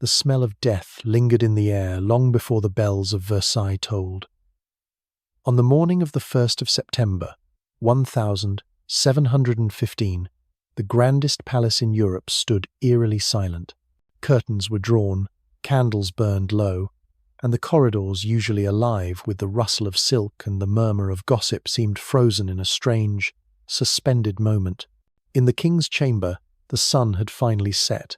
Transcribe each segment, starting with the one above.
The smell of death lingered in the air long before the bells of Versailles tolled. On the morning of the 1st of September, 1715, the grandest palace in Europe stood eerily silent. Curtains were drawn, candles burned low, and the corridors, usually alive with the rustle of silk and the murmur of gossip, seemed frozen in a strange, suspended moment. In the king's chamber, the sun had finally set.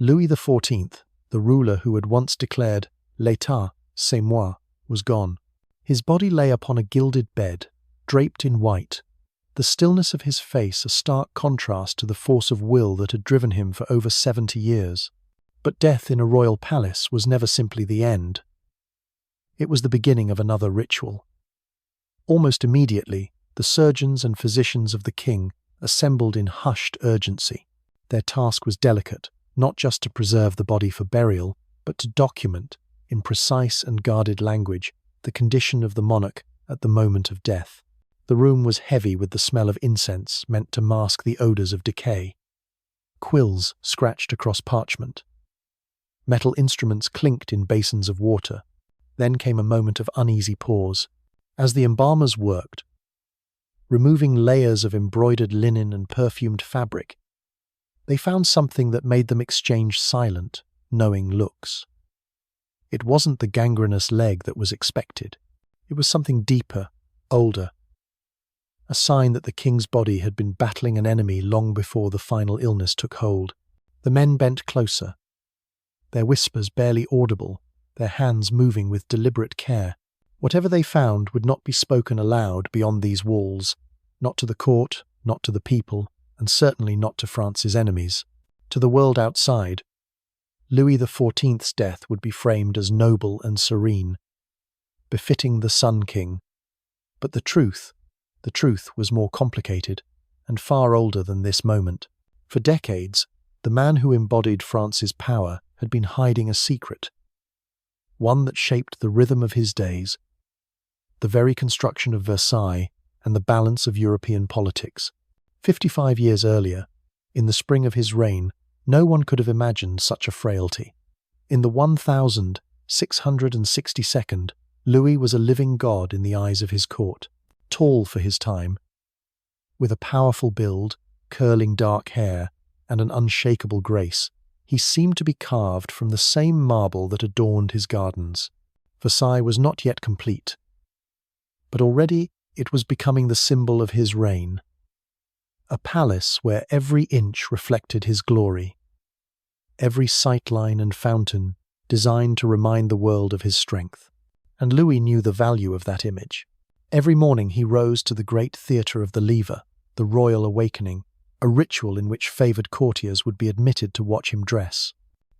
Louis XIV, the ruler who had once declared "L'État, c'est moi," was gone. His body lay upon a gilded bed, draped in white, the stillness of his face a stark contrast to the force of will that had driven him for over 70 years. But death in a royal palace was never simply the end. It was the beginning of another ritual. Almost immediately, the surgeons and physicians of the king assembled in hushed urgency. Their task was delicate, not just to preserve the body for burial, but to document, in precise and guarded language, the condition of the monarch at the moment of death. The room was heavy with the smell of incense meant to mask the odors of decay. Quills scratched across parchment. Metal instruments clinked in basins of water. Then came a moment of uneasy pause. As the embalmers worked, removing layers of embroidered linen and perfumed fabric, they found something that made them exchange silent, knowing looks. It wasn't the gangrenous leg that was expected. It was something deeper, older. A sign that the king's body had been battling an enemy long before the final illness took hold. The men bent closer, their whispers barely audible, their hands moving with deliberate care. Whatever they found would not be spoken aloud beyond these walls, not to the court, not to the people, and certainly not to France's enemies. To the world outside, Louis XIV's death would be framed as noble and serene, befitting the Sun King. But the truth was more complicated and far older than this moment. For decades, the man who embodied France's power had been hiding a secret, one that shaped the rhythm of his days, the very construction of Versailles, and the balance of European politics. 55 years earlier, in the spring of his reign, no one could have imagined such a frailty. In the 1662nd, Louis was a living god in the eyes of his court, tall for his time, with a powerful build, curling dark hair, and an unshakable grace. He seemed to be carved from the same marble that adorned his gardens. Versailles was not yet complete, but already it was becoming the symbol of his reign. A palace where every inch reflected his glory, every sightline and fountain designed to remind the world of his strength. And Louis knew the value of that image. Every morning he rose to the great theatre of the Lever, the royal awakening, a ritual in which favoured courtiers would be admitted to watch him dress.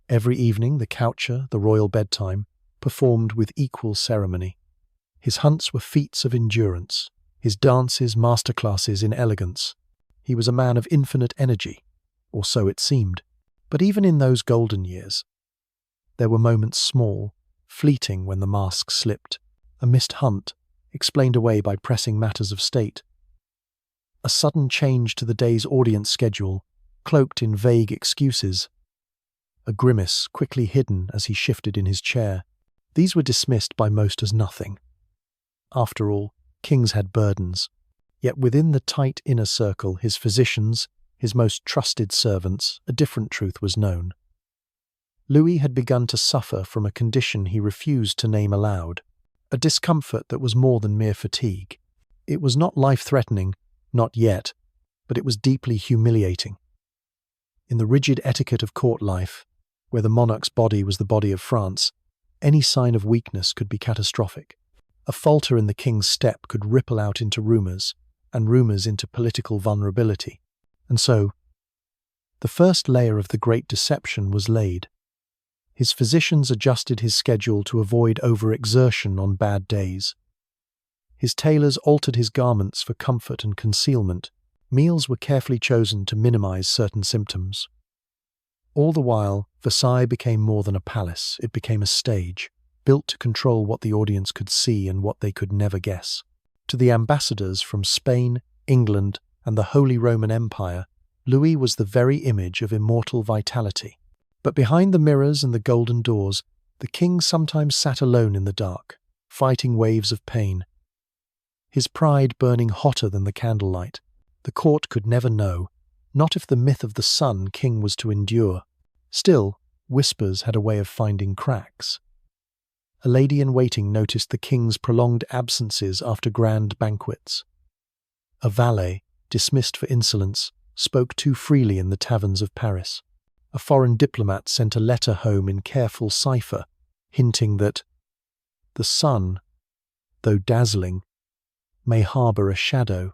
Every evening the coucher, the royal bedtime, performed with equal ceremony. His hunts were feats of endurance, his dances masterclasses in elegance. He was a man of infinite energy, or so it seemed. But even in those golden years, there were moments small, fleeting when the mask slipped. A missed hunt, explained away by pressing matters of state. A sudden change to the day's audience schedule, cloaked in vague excuses. A grimace quickly hidden as he shifted in his chair. These were dismissed by most as nothing. After all, kings had burdens. Yet within the tight inner circle, his physicians, his most trusted servants, a different truth was known. Louis had begun to suffer from a condition he refused to name aloud, a discomfort that was more than mere fatigue. It was not life-threatening, not yet, but it was deeply humiliating. In the rigid etiquette of court life, where the monarch's body was the body of France, any sign of weakness could be catastrophic. A falter in the king's step could ripple out into rumours, and rumours into political vulnerability. And so, the first layer of the great deception was laid. His physicians adjusted his schedule to avoid overexertion on bad days. His tailors altered his garments for comfort and concealment. Meals were carefully chosen to minimize certain symptoms. All the while, Versailles became more than a palace. It became a stage, built to control what the audience could see and what they could never guess. To the ambassadors from Spain, England, and the Holy Roman Empire, Louis was the very image of immortal vitality. But behind the mirrors and the golden doors, the king sometimes sat alone in the dark, fighting waves of pain. His pride burning hotter than the candlelight. The court could never know, not if the myth of the sun king was to endure. Still, whispers had a way of finding cracks. A lady-in-waiting noticed the king's prolonged absences after grand banquets. A valet, dismissed for insolence, spoke too freely in the taverns of Paris. A foreign diplomat sent a letter home in careful cipher, hinting that the sun, though dazzling, may harbour a shadow.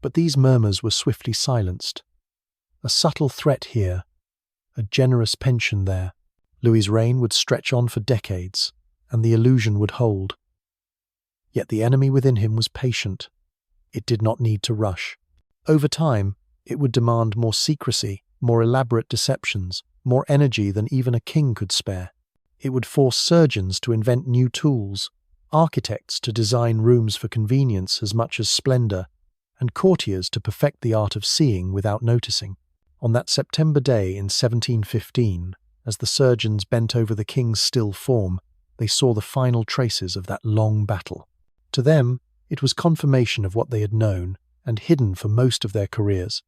But these murmurs were swiftly silenced. A subtle threat here, a generous pension there. Louis's reign would stretch on for decades, and the illusion would hold. Yet the enemy within him was patient. It did not need to rush. Over time, it would demand more secrecy, more elaborate deceptions, more energy than even a king could spare. It would force surgeons to invent new tools, architects to design rooms for convenience as much as splendor, and courtiers to perfect the art of seeing without noticing. On that September day in 1715, as the surgeons bent over the king's still form, they saw the final traces of that long battle. To them, it was confirmation of what they had known and hidden for most of their careers.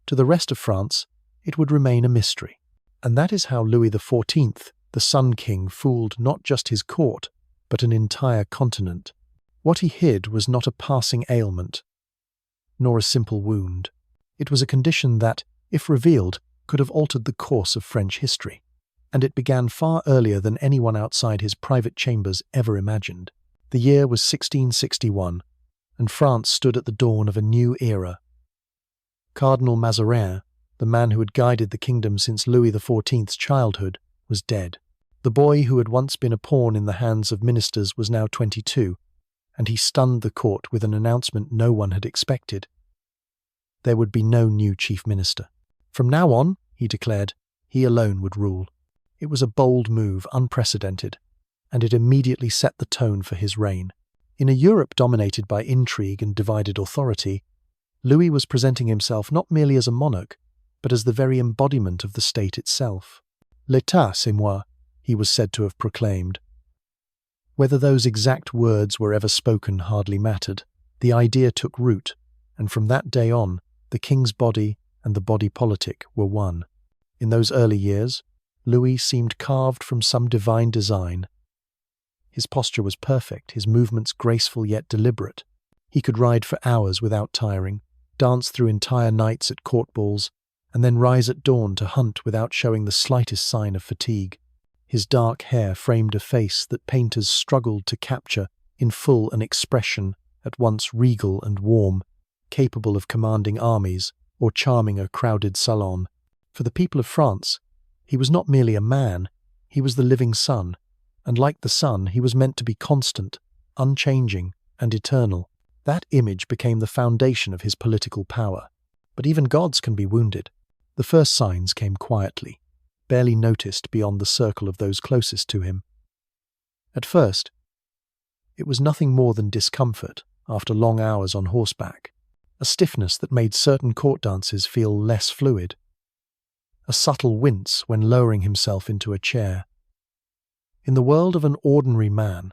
To the rest of France, it would remain a mystery. And that is how Louis XIV, the Sun King, fooled not just his court, but an entire continent. What he hid was not a passing ailment, nor a simple wound. It was a condition that, if revealed, could have altered the course of French history. And it began far earlier than anyone outside his private chambers ever imagined. The year was 1661, and France stood at the dawn of a new era. Cardinal Mazarin, the man who had guided the kingdom since Louis XIV's childhood, was dead. The boy who had once been a pawn in the hands of ministers was now 22, and he stunned the court with an announcement no one had expected. There would be no new chief minister. From now on, he declared, he alone would rule. It was a bold move, unprecedented, and it immediately set the tone for his reign. In a Europe dominated by intrigue and divided authority, Louis was presenting himself not merely as a monarch, but as the very embodiment of the state itself. L'État, c'est moi, he was said to have proclaimed. Whether those exact words were ever spoken hardly mattered. The idea took root, and from that day on, the king's body and the body politic were one. In those early years, Louis seemed carved from some divine design. His posture was perfect, his movements graceful yet deliberate. He could ride for hours without tiring, dance through entire nights at court balls, and then rise at dawn to hunt without showing the slightest sign of fatigue. His dark hair framed a face that painters struggled to capture in full an expression at once regal and warm, capable of commanding armies or charming a crowded salon. For the people of France, he was not merely a man, he was the living sun, and like the sun, he was meant to be constant, unchanging, and eternal. That image became the foundation of his political power. But even gods can be wounded. The first signs came quietly, barely noticed beyond the circle of those closest to him. At first, it was nothing more than discomfort after long hours on horseback, a stiffness that made certain court dances feel less fluid, a subtle wince when lowering himself into a chair. In the world of an ordinary man,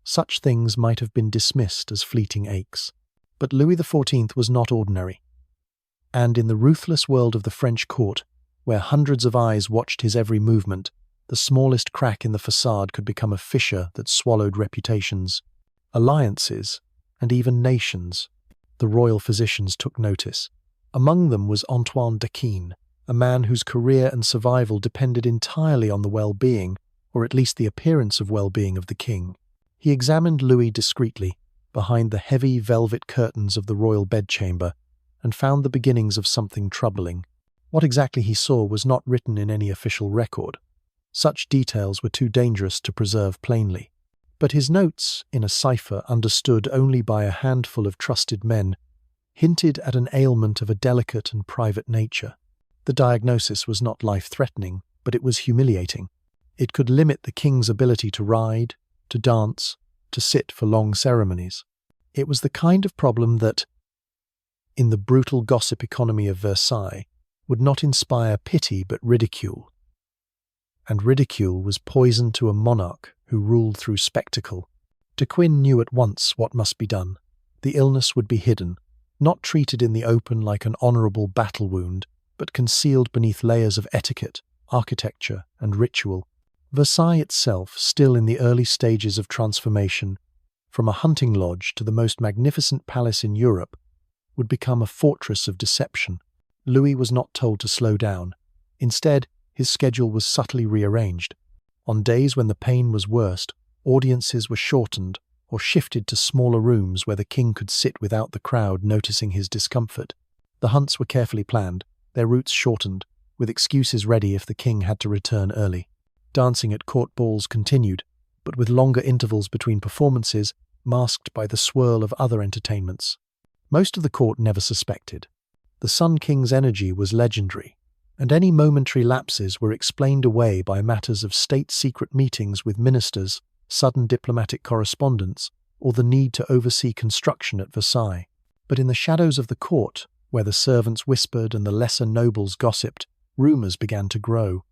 such things might have been dismissed as fleeting aches. But Louis XIV was not ordinary. And in the ruthless world of the French court, where hundreds of eyes watched his every movement, the smallest crack in the facade could become a fissure that swallowed reputations, alliances, and even nations. The royal physicians took notice. Among them was Antoine d'Aquin, a man whose career and survival depended entirely on the well-being, or at least the appearance of well-being of the king. He examined Louis discreetly, behind the heavy velvet curtains of the royal bedchamber, and found the beginnings of something troubling. What exactly he saw was not written in any official record. Such details were too dangerous to preserve plainly. But his notes, in a cipher understood only by a handful of trusted men, hinted at an ailment of a delicate and private nature. The diagnosis was not life-threatening, but it was humiliating. It could limit the king's ability to ride, to dance, to sit for long ceremonies. It was the kind of problem that, in the brutal gossip economy of Versailles, would not inspire pity but ridicule. and ridicule was poison to a monarch who ruled through spectacle. De Quinn knew at once what must be done. The illness would be hidden, not treated in the open like an honourable battle wound, but concealed beneath layers of etiquette, architecture, and ritual. Versailles itself, still in the early stages of transformation, from a hunting lodge to the most magnificent palace in Europe, would become a fortress of deception. Louis was not told to slow down. Instead, his schedule was subtly rearranged. On days when the pain was worst, audiences were shortened or shifted to smaller rooms where the king could sit without the crowd noticing his discomfort. The hunts were carefully planned, their routes shortened, with excuses ready if the king had to return early. Dancing at court balls continued, but with longer intervals between performances, masked by the swirl of other entertainments. Most of the court never suspected. The Sun King's energy was legendary, and any momentary lapses were explained away by matters of state-secret meetings with ministers, sudden diplomatic correspondence, or the need to oversee construction at Versailles. But in the shadows of the court, where the servants whispered and the lesser nobles gossiped, rumours began to grow.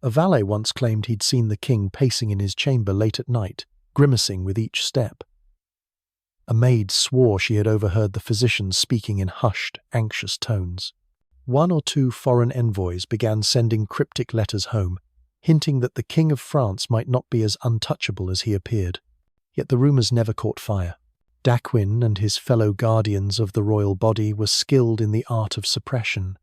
A valet once claimed he'd seen the king pacing in his chamber late at night, grimacing with each step. A maid swore she had overheard the physicians speaking in hushed, anxious tones. One or two foreign envoys began sending cryptic letters home, hinting that the King of France might not be as untouchable as he appeared. Yet the rumours never caught fire. De Quinn and his fellow guardians of the royal body were skilled in the art of suppression.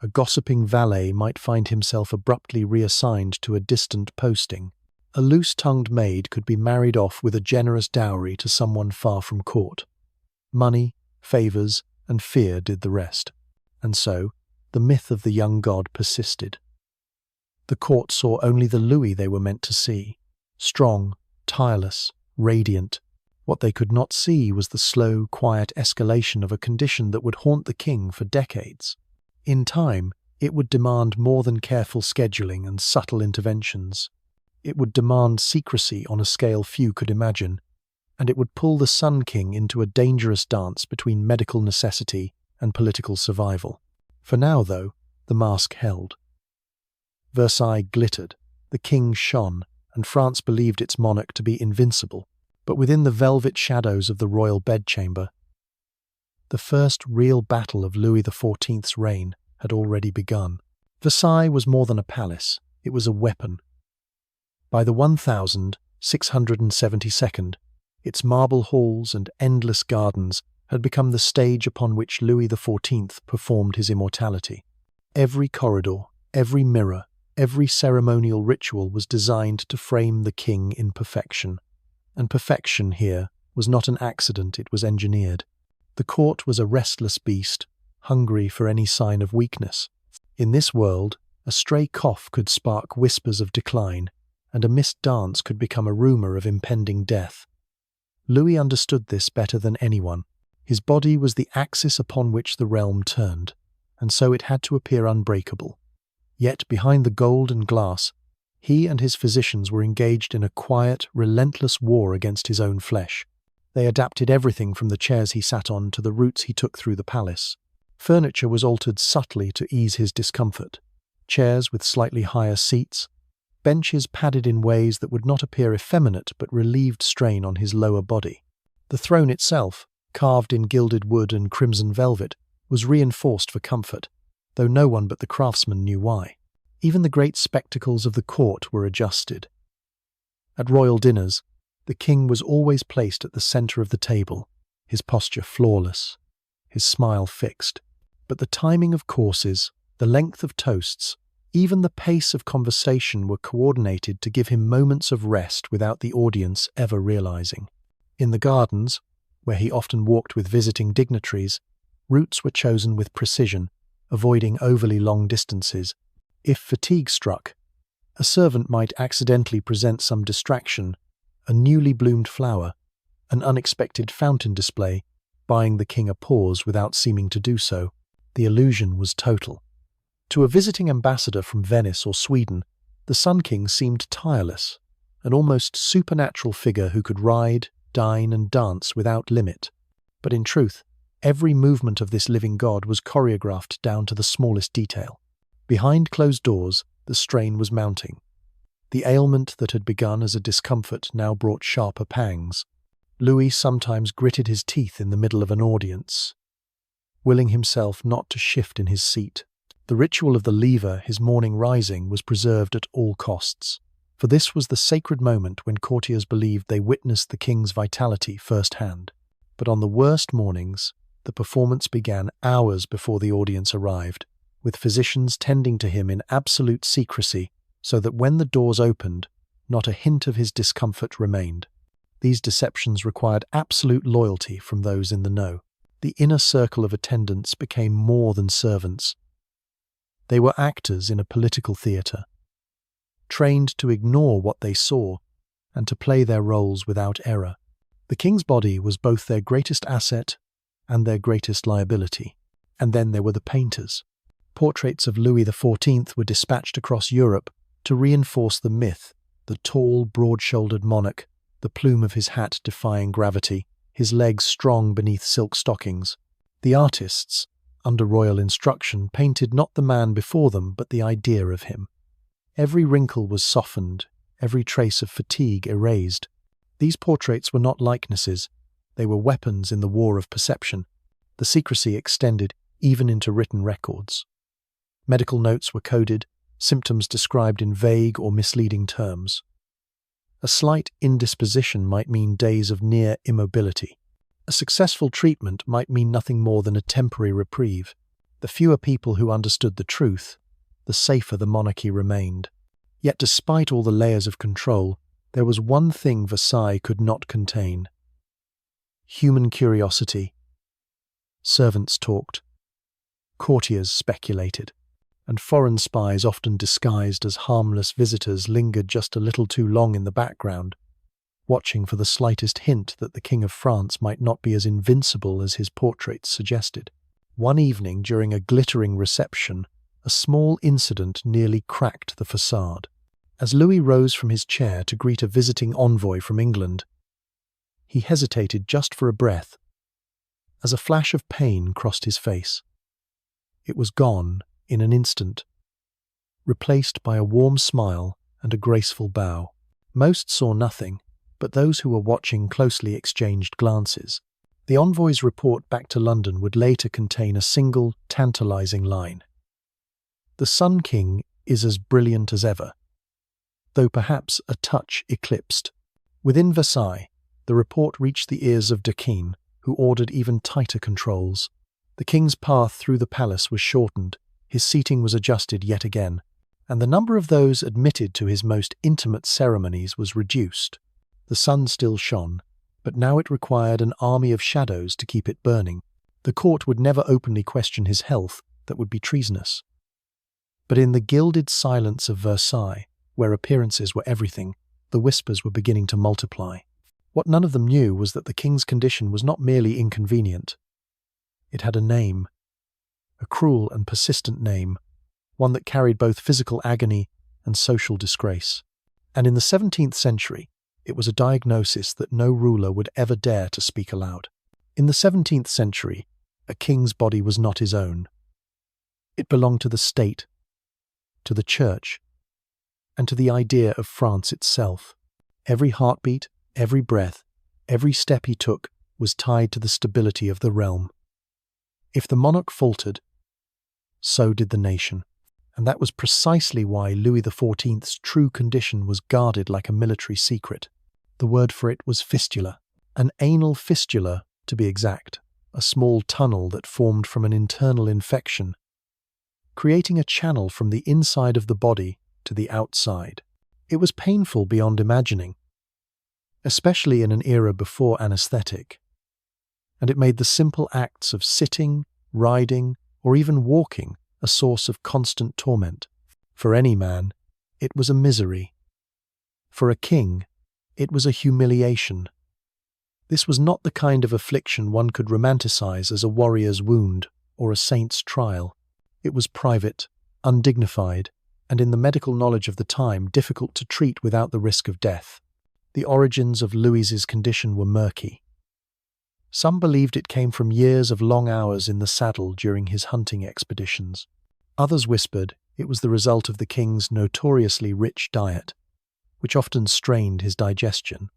A gossiping valet might find himself abruptly reassigned to a distant posting. A loose-tongued maid could be married off with a generous dowry to someone far from court. Money, favours, and fear did the rest. And so, the myth of the young god persisted. The court saw only the Louis they were meant to see. Strong, tireless, radiant. What they could not see was the slow, quiet escalation of a condition that would haunt the king for decades. In time, it would demand more than careful scheduling and subtle interventions. It would demand secrecy on a scale few could imagine, and it would pull the Sun King into a dangerous dance between medical necessity and political survival. For now, though, the mask held. Versailles glittered, the king shone, and France believed its monarch to be invincible. But within the velvet shadows of the royal bedchamber, the first real battle of Louis XIV's reign had already begun. Versailles was more than a palace, it was a weapon. By the 1672nd, its marble halls and endless gardens had become the stage upon which Louis XIV performed his immortality. Every corridor, every mirror, every ceremonial ritual was designed to frame the king in perfection. And perfection here was not an accident, it was engineered. The court was a restless beast, hungry for any sign of weakness. In this world, a stray cough could spark whispers of decline, and a missed dance could become a rumour of impending death. Louis understood this better than anyone. His body was the axis upon which the realm turned, and so it had to appear unbreakable. Yet behind the gold and glass, he and his physicians were engaged in a quiet, relentless war against his own flesh. They adapted everything from the chairs he sat on to the routes he took through the palace. Furniture was altered subtly to ease his discomfort. Chairs with slightly higher seats, benches padded in ways that would not appear effeminate but relieved strain on his lower body. The throne itself, carved in gilded wood and crimson velvet, was reinforced for comfort, though no one but the craftsman knew why. Even the great spectacles of the court were adjusted. At royal dinners, the king was always placed at the centre of the table, his posture flawless, his smile fixed. But the timing of courses, the length of toasts, even the pace of conversation were coordinated to give him moments of rest without the audience ever realizing. In the gardens, where he often walked with visiting dignitaries, routes were chosen with precision, avoiding overly long distances. If fatigue struck, a servant might accidentally present some distraction, a newly bloomed flower, an unexpected fountain display, buying the king a pause without seeming to do so. The illusion was total. To a visiting ambassador from Venice or Sweden, the Sun King seemed tireless, an almost supernatural figure who could ride, dine, and dance without limit. But in truth, every movement of this living god was choreographed down to the smallest detail. Behind closed doors, the strain was mounting. The ailment that had begun as a discomfort now brought sharper pangs. Louis sometimes gritted his teeth in the middle of an audience, willing himself not to shift in his seat. The ritual of the lever, his morning rising, was preserved at all costs, for this was the sacred moment when courtiers believed they witnessed the king's vitality firsthand. But on the worst mornings, the performance began hours before the audience arrived, with physicians tending to him in absolute secrecy, so that when the doors opened, not a hint of his discomfort remained. These deceptions required absolute loyalty from those in the know. The inner circle of attendants became more than servants. They were actors in a political theatre, trained to ignore what they saw and to play their roles without error. The king's body was both their greatest asset and their greatest liability. And then there were the painters. Portraits of Louis XIV were dispatched across Europe to reinforce the myth, the tall, broad-shouldered monarch, the plume of his hat defying gravity, his legs strong beneath silk stockings. The artists, under royal instruction, painted not the man before them, but the idea of him. Every wrinkle was softened, every trace of fatigue erased. These portraits were not likenesses, they were weapons in the war of perception. The secrecy extended even into written records. Medical notes were coded, symptoms described in vague or misleading terms. A slight indisposition might mean days of near immobility. A successful treatment might mean nothing more than a temporary reprieve. The fewer people who understood the truth, the safer the monarchy remained. Yet despite all the layers of control, there was one thing Versailles could not contain: human curiosity. Servants talked, courtiers speculated, and foreign spies, often disguised as harmless visitors, lingered just a little too long in the background, watching for the slightest hint that the King of France might not be as invincible as his portraits suggested. One evening, during a glittering reception, a small incident nearly cracked the facade. As Louis rose from his chair to greet a visiting envoy from England, he hesitated just for a breath, as a flash of pain crossed his face. It was gone in an instant, replaced by a warm smile and a graceful bow. Most saw nothing, but those who were watching closely exchanged glances. The envoy's report back to London would later contain a single, tantalizing line: "The Sun King is as brilliant as ever, though perhaps a touch eclipsed." Within Versailles, the report reached the ears of Dequin, who ordered even tighter controls. The king's path through the palace was shortened, his seating was adjusted yet again, and the number of those admitted to his most intimate ceremonies was reduced. The sun still shone, but now it required an army of shadows to keep it burning. The court would never openly question his health, that would be treasonous. But in the gilded silence of Versailles, where appearances were everything, the whispers were beginning to multiply. What none of them knew was that the king's condition was not merely inconvenient. It had a name, a cruel and persistent name, one that carried both physical agony and social disgrace. And in the 17th century, it was a diagnosis that no ruler would ever dare to speak aloud. In the 17th century, a king's body was not his own. It belonged to the state, to the church, and to the idea of France itself. Every heartbeat, every breath, every step he took was tied to the stability of the realm. If the monarch faltered, so did the nation. And that was precisely why Louis XIV's true condition was guarded like a military secret. The word for it was fistula, an anal fistula to be exact, a small tunnel that formed from an internal infection, creating a channel from the inside of the body to the outside. It was painful beyond imagining, especially in an era before anesthetic, and it made the simple acts of sitting, riding, or even walking a source of constant torment. For any man, it was a misery. For a king, it was a humiliation. This was not the kind of affliction one could romanticize as a warrior's wound or a saint's trial. It was private, undignified, and in the medical knowledge of the time, difficult to treat without the risk of death. The origins of Louis's condition were murky. Some believed it came from years of long hours in the saddle during his hunting expeditions. Others whispered it was the result of the king's notoriously rich diet. which often strained his digestion.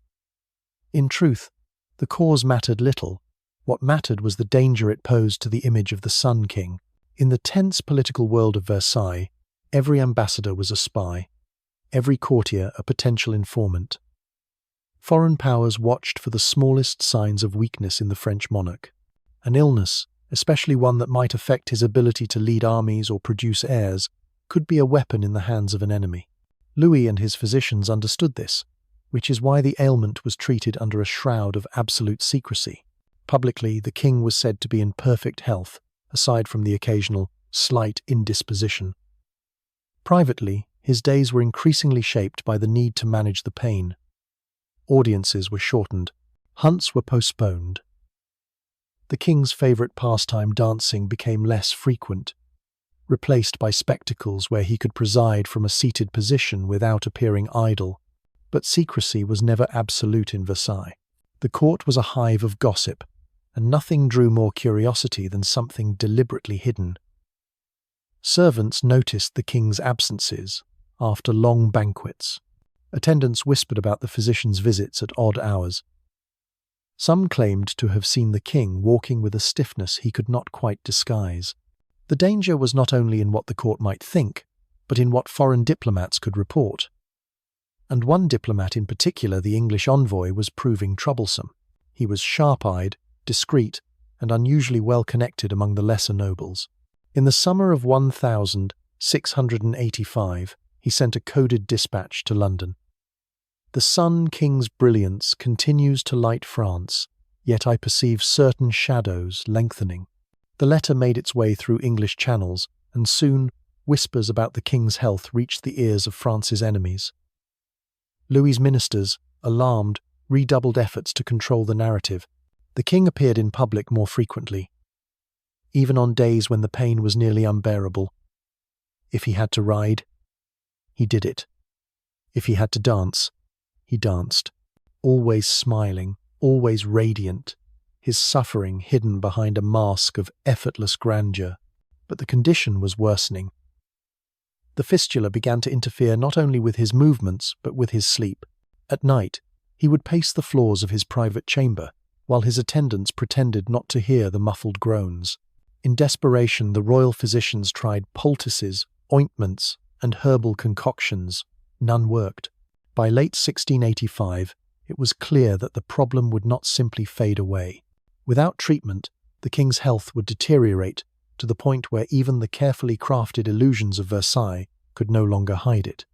In truth, the cause mattered little. What mattered was the danger it posed to the image of the Sun King. In the tense political world of Versailles, every ambassador was a spy, every courtier a potential informant. Foreign powers watched for the smallest signs of weakness in the French monarch. An illness, especially one that might affect his ability to lead armies or produce heirs, could be a weapon in the hands of an enemy. Louis and his physicians understood this, which is why the ailment was treated under a shroud of absolute secrecy. Publicly, the king was said to be in perfect health, aside from the occasional slight indisposition. Privately, his days were increasingly shaped by the need to manage the pain. Audiences were shortened. Hunts were postponed. The king's favourite pastime, dancing, became less frequent, replaced by spectacles where he could preside from a seated position without appearing idle. But secrecy was never absolute in Versailles. The court was a hive of gossip, and nothing drew more curiosity than something deliberately hidden. Servants noticed the king's absences after long banquets. Attendants whispered about the physician's visits at odd hours. Some claimed to have seen the king walking with a stiffness he could not quite disguise. The danger was not only in what the court might think, but in what foreign diplomats could report. And one diplomat in particular, the English envoy, was proving troublesome. He was sharp-eyed, discreet, and unusually well-connected among the lesser nobles. In the summer of 1685, he sent a coded dispatch to London. "The Sun King's brilliance continues to light France, yet I perceive certain shadows lengthening." The letter made its way through English channels, and soon whispers about the king's health reached the ears of France's enemies. Louis's ministers, alarmed, redoubled efforts to control the narrative. The king appeared in public more frequently, even on days when the pain was nearly unbearable. If he had to ride, he did it. If he had to dance, he danced, always smiling, always radiant, his suffering hidden behind a mask of effortless grandeur. But the condition was worsening. The fistula began to interfere not only with his movements, but with his sleep. At night, he would pace the floors of his private chamber, while his attendants pretended not to hear the muffled groans. In desperation, the royal physicians tried poultices, ointments, and herbal concoctions. None worked. By late 1685, it was clear that the problem would not simply fade away. Without treatment, the king's health would deteriorate to the point where even the carefully crafted illusions of Versailles could no longer hide it.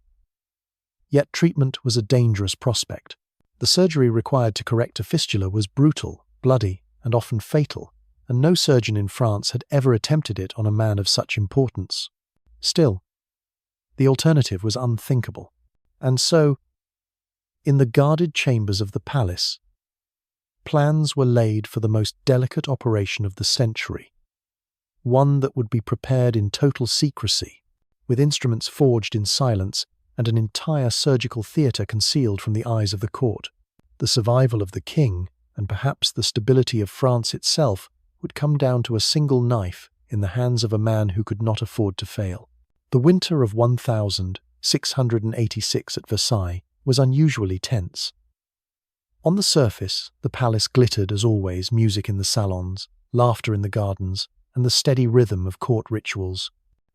Yet treatment was a dangerous prospect. The surgery required to correct a fistula was brutal, bloody, and often fatal, and no surgeon in France had ever attempted it on a man of such importance. Still, the alternative was unthinkable. And so, in the guarded chambers of the palace, plans were laid for the most delicate operation of the century, one that would be prepared in total secrecy, with instruments forged in silence and an entire surgical theatre concealed from the eyes of the court. The survival of the king, and perhaps the stability of France itself, would come down to a single knife in the hands of a man who could not afford to fail. The winter of 1686 at Versailles was unusually tense. On the surface, the palace glittered as always, music in the salons, laughter in the gardens, and the steady rhythm of court rituals.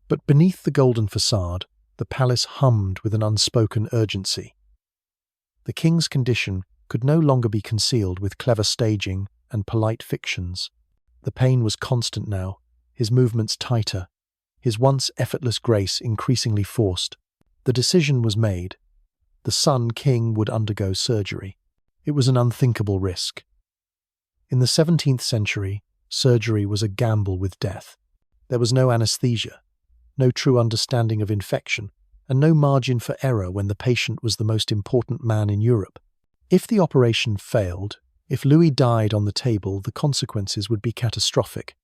But beneath the golden facade, the palace hummed with an unspoken urgency. The king's condition could no longer be concealed with clever staging and polite fictions. The pain was constant now, his movements tighter, his once effortless grace increasingly forced. The decision was made. The Sun King would undergo surgery. It was an unthinkable risk. In the 17th century, surgery was a gamble with death. There was no anesthesia, no true understanding of infection, and no margin for error when the patient was the most important man in Europe. If the operation failed, if Louis died on the table, the consequences would be catastrophic.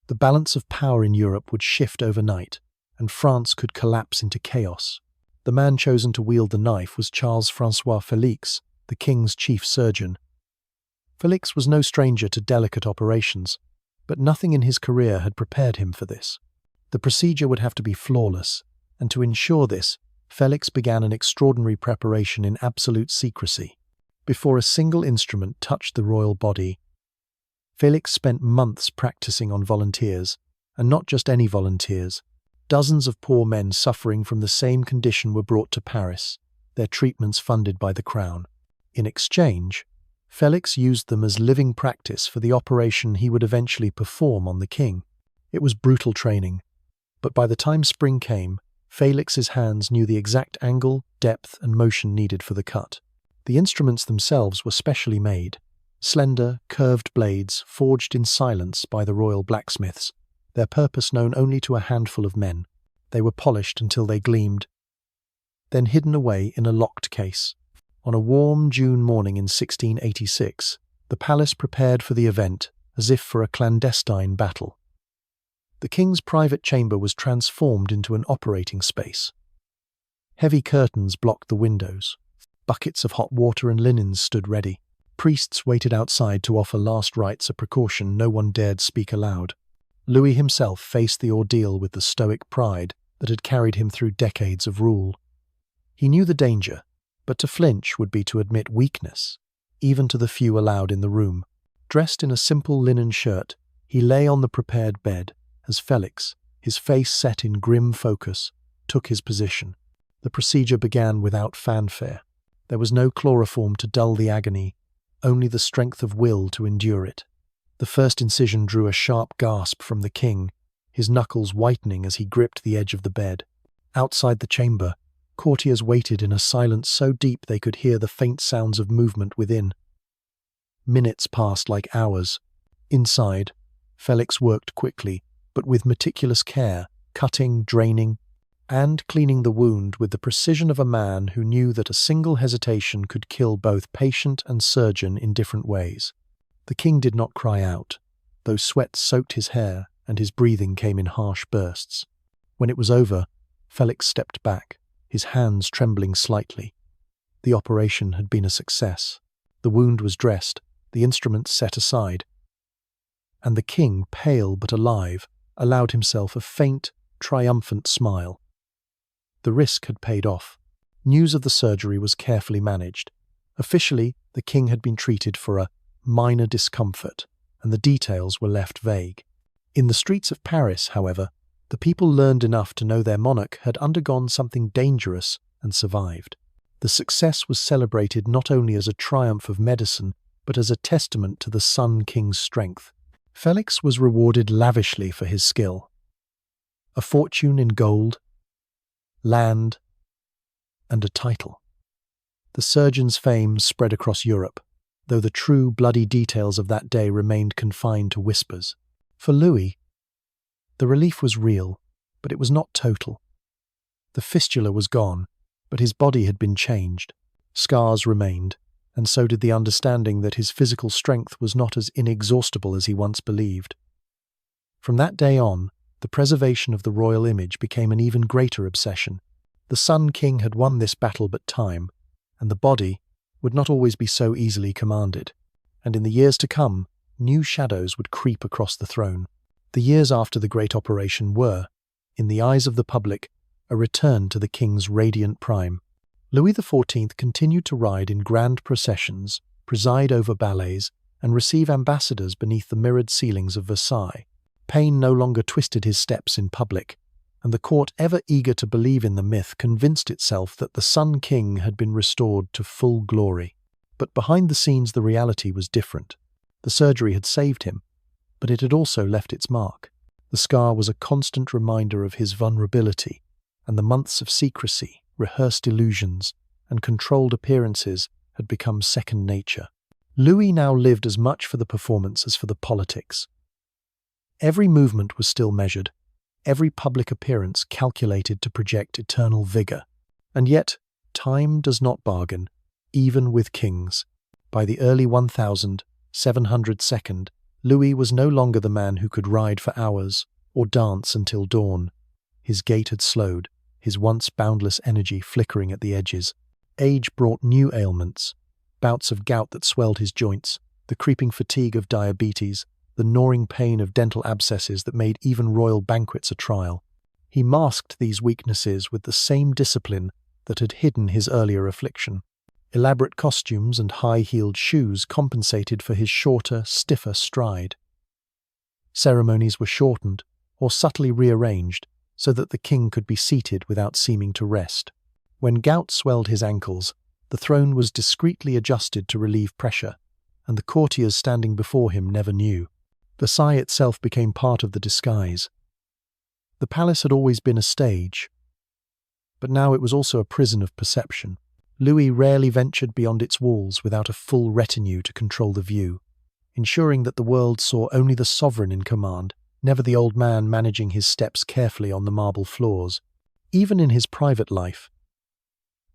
The balance of power in Europe would shift overnight, and France could collapse into chaos. The man chosen to wield the knife was Charles-François Félix, the king's chief surgeon. Félix was no stranger to delicate operations, but nothing in his career had prepared him for this. The procedure would have to be flawless, and to ensure this, Felix began an extraordinary preparation in absolute secrecy. Before a single instrument touched the royal body, Felix spent months practicing on volunteers, and not just any volunteers. Dozens of poor men suffering from the same condition were brought to Paris, their treatments funded by the crown. In exchange, Felix used them as living practice for the operation he would eventually perform on the king. It was brutal training, but by the time spring came, Felix's hands knew the exact angle, depth, and motion needed for the cut. The instruments themselves were specially made, slender, curved blades forged in silence by the royal blacksmiths, their purpose known only to a handful of men. They were polished until they gleamed, then hidden away in a locked case. On a warm June morning in 1686, the palace prepared for the event as if for a clandestine battle. The king's private chamber was transformed into an operating space. Heavy curtains blocked the windows. Buckets of hot water and linens stood ready. Priests waited outside to offer last rites, a precaution no one dared speak aloud. Louis himself faced the ordeal with the stoic pride that had carried him through decades of rule. He knew the danger, but to flinch would be to admit weakness, even to the few allowed in the room. Dressed in a simple linen shirt, he lay on the prepared bed as Felix, his face set in grim focus, took his position. The procedure began without fanfare. There was no chloroform to dull the agony, only the strength of will to endure it. The first incision drew a sharp gasp from the king, his knuckles whitening as he gripped the edge of the bed. Outside the chamber, courtiers waited in a silence so deep they could hear the faint sounds of movement within. Minutes passed like hours. Inside, Felix worked quickly, but with meticulous care, cutting, draining, and cleaning the wound with the precision of a man who knew that a single hesitation could kill both patient and surgeon in different ways. The king did not cry out, though sweat soaked his hair and his breathing came in harsh bursts. When it was over, Felix stepped back, his hands trembling slightly. The operation had been a success. The wound was dressed, the instruments set aside, and the king, pale but alive, allowed himself a faint, triumphant smile. The risk had paid off. News of the surgery was carefully managed. Officially, the king had been treated for a minor discomfort, and the details were left vague. In the streets of Paris, however, the people learned enough to know their monarch had undergone something dangerous and survived. The success was celebrated not only as a triumph of medicine, but as a testament to the Sun King's strength. Felix was rewarded lavishly for his skill. A fortune in gold, land, and a title. The surgeon's fame spread across Europe, though the true bloody details of that day remained confined to whispers. For Louis, the relief was real, but it was not total. The fistula was gone, but his body had been changed. Scars remained, and so did the understanding that his physical strength was not as inexhaustible as he once believed. From that day on, the preservation of the royal image became an even greater obsession. The Sun King had won this battle, but time, and the body, would not always be so easily commanded, and in the years to come, new shadows would creep across the throne. The years after the great operation were, in the eyes of the public, a return to the king's radiant prime. Louis XIV continued to ride in grand processions, preside over ballets, and receive ambassadors beneath the mirrored ceilings of Versailles. Pain no longer twisted his steps in public, and the court, ever eager to believe in the myth, convinced itself that the Sun King had been restored to full glory. But behind the scenes the reality was different. The surgery had saved him, but it had also left its mark. The scar was a constant reminder of his vulnerability, and the months of secrecy, rehearsed illusions, and controlled appearances had become second nature. Louis now lived as much for the performance as for the politics. Every movement was still measured, every public appearance calculated to project eternal vigor. And yet, time does not bargain, even with kings. By the early 1702, Louis was no longer the man who could ride for hours or dance until dawn. His gait had slowed, his once boundless energy flickering at the edges. Age brought new ailments, bouts of gout that swelled his joints, the creeping fatigue of diabetes, the gnawing pain of dental abscesses that made even royal banquets a trial. He masked these weaknesses with the same discipline that had hidden his earlier affliction. Elaborate costumes and high-heeled shoes compensated for his shorter, stiffer stride. Ceremonies were shortened or subtly rearranged so that the king could be seated without seeming to rest. When gout swelled his ankles, the throne was discreetly adjusted to relieve pressure, and the courtiers standing before him never knew. Versailles itself became part of the disguise. The palace had always been a stage, but now it was also a prison of perception. Louis rarely ventured beyond its walls without a full retinue to control the view, ensuring that the world saw only the sovereign in command, never the old man managing his steps carefully on the marble floors. Even in his private life,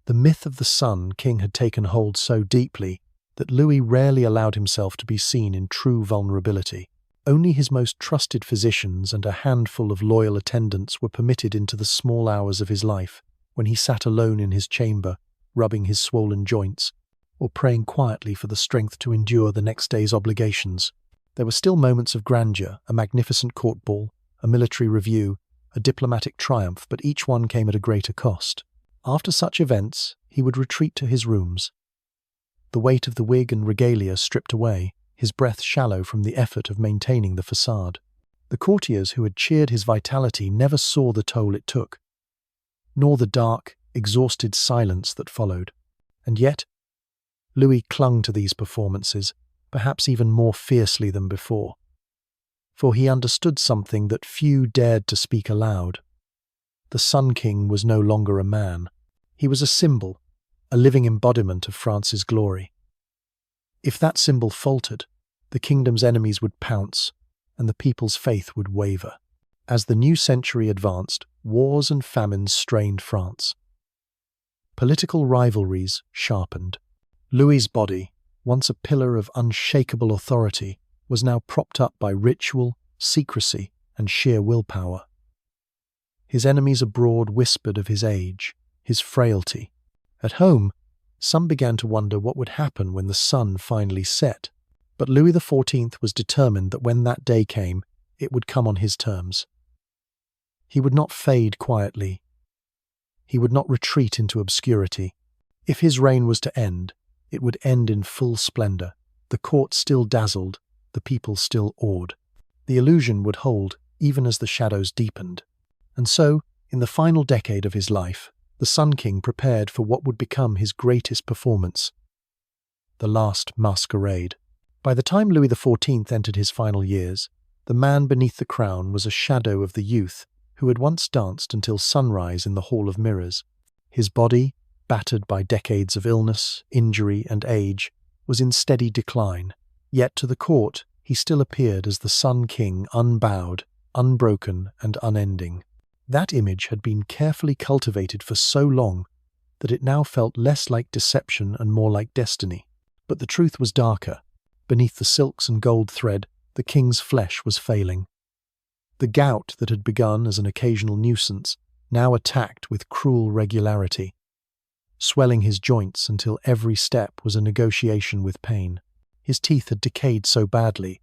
the myth of the Sun King had taken hold so deeply that Louis rarely allowed himself to be seen in true vulnerability. Only his most trusted physicians and a handful of loyal attendants were permitted into the small hours of his life, when he sat alone in his chamber, rubbing his swollen joints, or praying quietly for the strength to endure the next day's obligations. There were still moments of grandeur, a magnificent court ball, a military review, a diplomatic triumph, but each one came at a greater cost. After such events, he would retreat to his rooms, the weight of the wig and regalia stripped away, his breath shallow from the effort of maintaining the facade. The courtiers who had cheered his vitality never saw the toll it took, nor the dark, exhausted silence that followed. And yet, Louis clung to these performances, perhaps even more fiercely than before. For he understood something that few dared to speak aloud. The Sun King was no longer a man. He was a symbol, a living embodiment of France's glory. If that symbol faltered, the kingdom's enemies would pounce, and the people's faith would waver. As the new century advanced, wars and famines strained France. Political rivalries sharpened. Louis's body, once a pillar of unshakable authority, was now propped up by ritual, secrecy, and sheer willpower. His enemies abroad whispered of his age, his frailty. At home, some began to wonder what would happen when the sun finally set. But Louis XIV was determined that when that day came, it would come on his terms. He would not fade quietly. He would not retreat into obscurity. If his reign was to end, it would end in full splendor. The court still dazzled, the people still awed. The illusion would hold even as the shadows deepened. And so, in the final decade of his life, the Sun King prepared for what would become his greatest performance, the last masquerade. By the time Louis XIV entered his final years, the man beneath the crown was a shadow of the youth who had once danced until sunrise in the Hall of Mirrors. His body, battered by decades of illness, injury, and age, was in steady decline. Yet to the court, he still appeared as the Sun King, unbowed, unbroken, and unending. That image had been carefully cultivated for so long that it now felt less like deception and more like destiny. But the truth was darker. Beneath the silks and gold thread, the king's flesh was failing. The gout that had begun as an occasional nuisance now attacked with cruel regularity, swelling his joints until every step was a negotiation with pain. His teeth had decayed so badly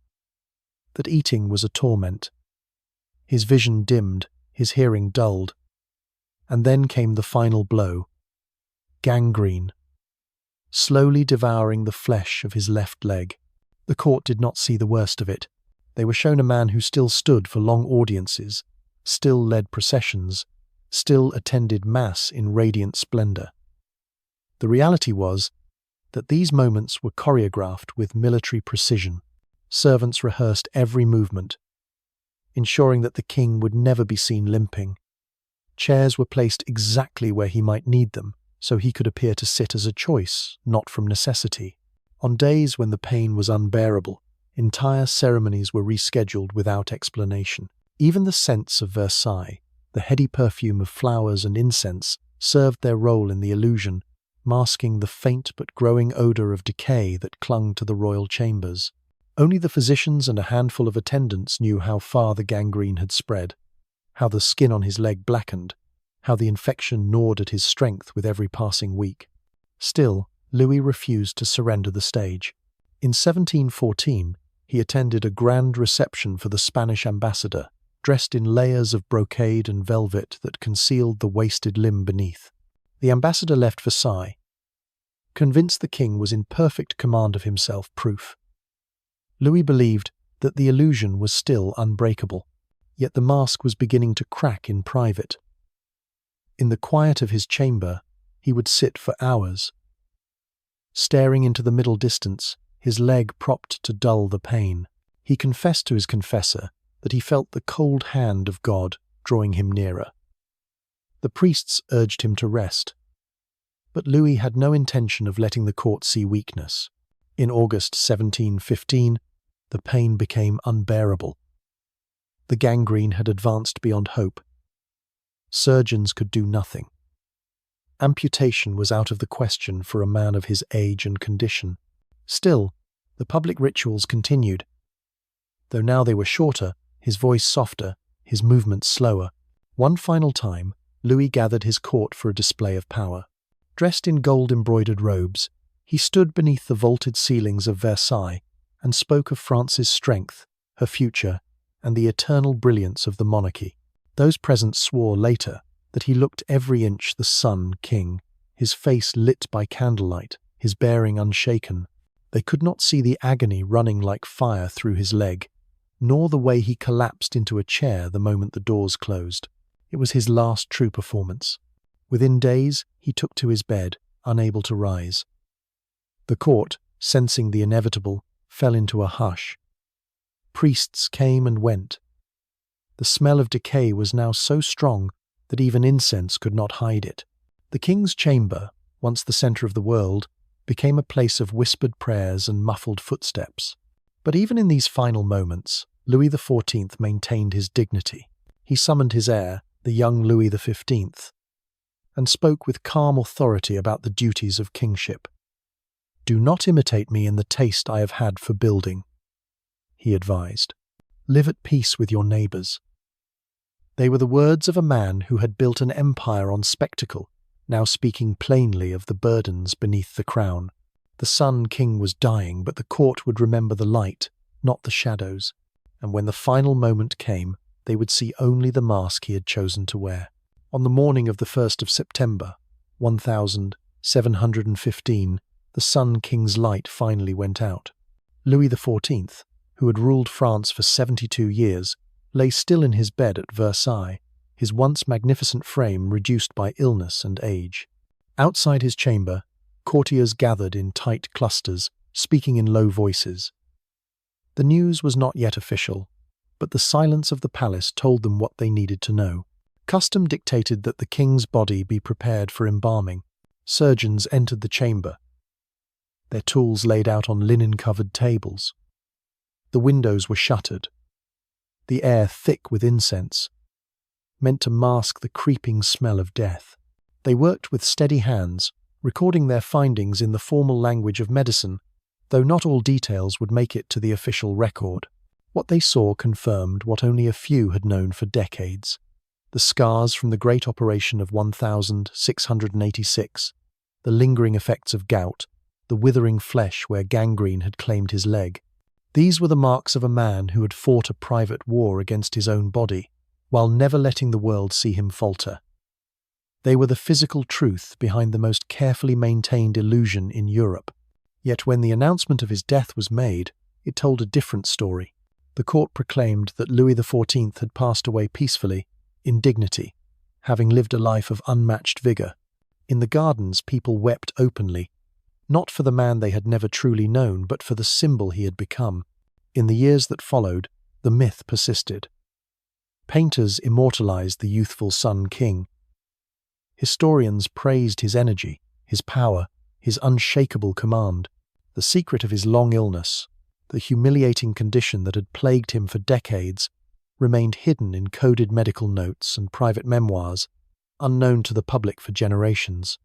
that eating was a torment. His vision dimmed, his hearing dulled. And then came the final blow. Gangrene, slowly devouring the flesh of his left leg. The court did not see the worst of it. They were shown a man who still stood for long audiences, still led processions, still attended mass in radiant splendor. The reality was that these moments were choreographed with military precision. Servants rehearsed every movement, ensuring that the king would never be seen limping. Chairs were placed exactly where he might need them, so he could appear to sit as a choice, not from necessity. On days when the pain was unbearable, entire ceremonies were rescheduled without explanation. Even the scents of Versailles, the heady perfume of flowers and incense, served their role in the illusion, masking the faint but growing odor of decay that clung to the royal chambers. Only the physicians and a handful of attendants knew how far the gangrene had spread, how the skin on his leg blackened, how the infection gnawed at his strength with every passing week. Still, Louis refused to surrender the stage. In 1714, he attended a grand reception for the Spanish ambassador, dressed in layers of brocade and velvet that concealed the wasted limb beneath. The ambassador left Versailles, convinced the king was in perfect command of himself. Proof. Louis believed that the illusion was still unbreakable, yet the mask was beginning to crack in private. In the quiet of his chamber, he would sit for hours, staring into the middle distance, his leg propped to dull the pain. He confessed to his confessor that he felt the cold hand of God drawing him nearer. The priests urged him to rest, but Louis had no intention of letting the court see weakness. In August 1715, the pain became unbearable. The gangrene had advanced beyond hope. Surgeons could do nothing. Amputation was out of the question for a man of his age and condition. Still, the public rituals continued. Though now they were shorter, his voice softer, his movements slower. One final time, Louis gathered his court for a display of power. Dressed in gold-embroidered robes, he stood beneath the vaulted ceilings of Versailles and spoke of France's strength, her future, and the eternal brilliance of the monarchy. Those present swore later that he looked every inch the Sun King, his face lit by candlelight, his bearing unshaken. They could not see the agony running like fire through his leg, nor the way he collapsed into a chair the moment the doors closed. It was his last true performance. Within days, he took to his bed, unable to rise. The court, sensing the inevitable, fell into a hush. Priests came and went. The smell of decay was now so strong that even incense could not hide it. The king's chamber, once the centre of the world, became a place of whispered prayers and muffled footsteps. But even in these final moments, Louis XIV maintained his dignity. He summoned his heir, the young Louis XV, and spoke with calm authority about the duties of kingship. "Do not imitate me in the taste I have had for building," he advised. "Live at peace with your neighbours." They were the words of a man who had built an empire on spectacle, now speaking plainly of the burdens beneath the crown. The Sun King was dying, but the court would remember the light, not the shadows, and when the final moment came, they would see only the mask he had chosen to wear. On the morning of the 1st of September, 1715, the Sun King's light finally went out. Louis XIV, who had ruled France for 72 years, lay still in his bed at Versailles, his once magnificent frame reduced by illness and age. Outside his chamber, courtiers gathered in tight clusters, speaking in low voices. The news was not yet official, but the silence of the palace told them what they needed to know. Custom dictated that the king's body be prepared for embalming. Surgeons entered the chamber, their tools laid out on linen-covered tables. The windows were shuttered, the air thick with incense, meant to mask the creeping smell of death. They worked with steady hands, recording their findings in the formal language of medicine, though not all details would make it to the official record. What they saw confirmed what only a few had known for decades. The scars from the great operation of 1686, the lingering effects of gout, the withering flesh where gangrene had claimed his leg. These were the marks of a man who had fought a private war against his own body, while never letting the world see him falter. They were the physical truth behind the most carefully maintained illusion in Europe. Yet when the announcement of his death was made, it told a different story. The court proclaimed that Louis XIV had passed away peacefully, in dignity, having lived a life of unmatched vigour. In the gardens, people wept openly, not for the man they had never truly known, but for the symbol he had become. In the years that followed, the myth persisted. Painters immortalized the youthful Sun King. Historians praised his energy, his power, his unshakable command. The secret of his long illness, the humiliating condition that had plagued him for decades, remained hidden in coded medical notes and private memoirs, unknown to the public for generations.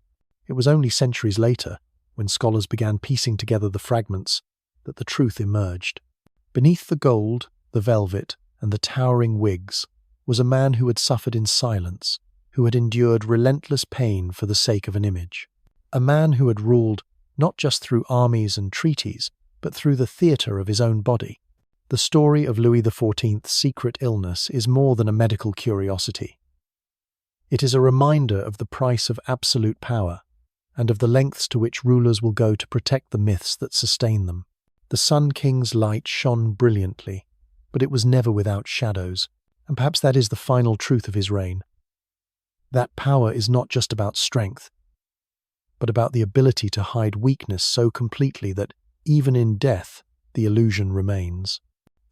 It was only centuries later, when scholars began piecing together the fragments, that the truth emerged. Beneath the gold, the velvet, and the towering wigs was a man who had suffered in silence, who had endured relentless pain for the sake of an image. A man who had ruled not just through armies and treaties, but through the theatre of his own body. The story of Louis XIV's secret illness is more than a medical curiosity. It is a reminder of the price of absolute power and of the lengths to which rulers will go to protect the myths that sustain them. The Sun King's light shone brilliantly, but it was never without shadows, and perhaps that is the final truth of his reign. That power is not just about strength, but about the ability to hide weakness so completely that, even in death, the illusion remains.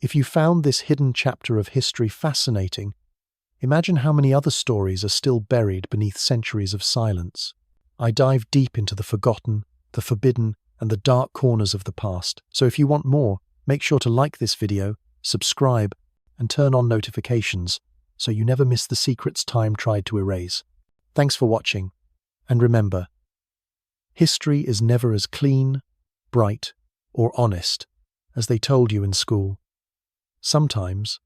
If you found this hidden chapter of history fascinating, imagine how many other stories are still buried beneath centuries of silence. I dive deep into the forgotten, the forbidden, and the dark corners of the past. So if you want more, make sure to like this video, subscribe, and turn on notifications so you never miss the secrets time tried to erase. Thanks for watching, and remember, history is never as clean, bright, or honest as they told you in school. Sometimes,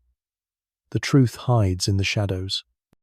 the truth hides in the shadows.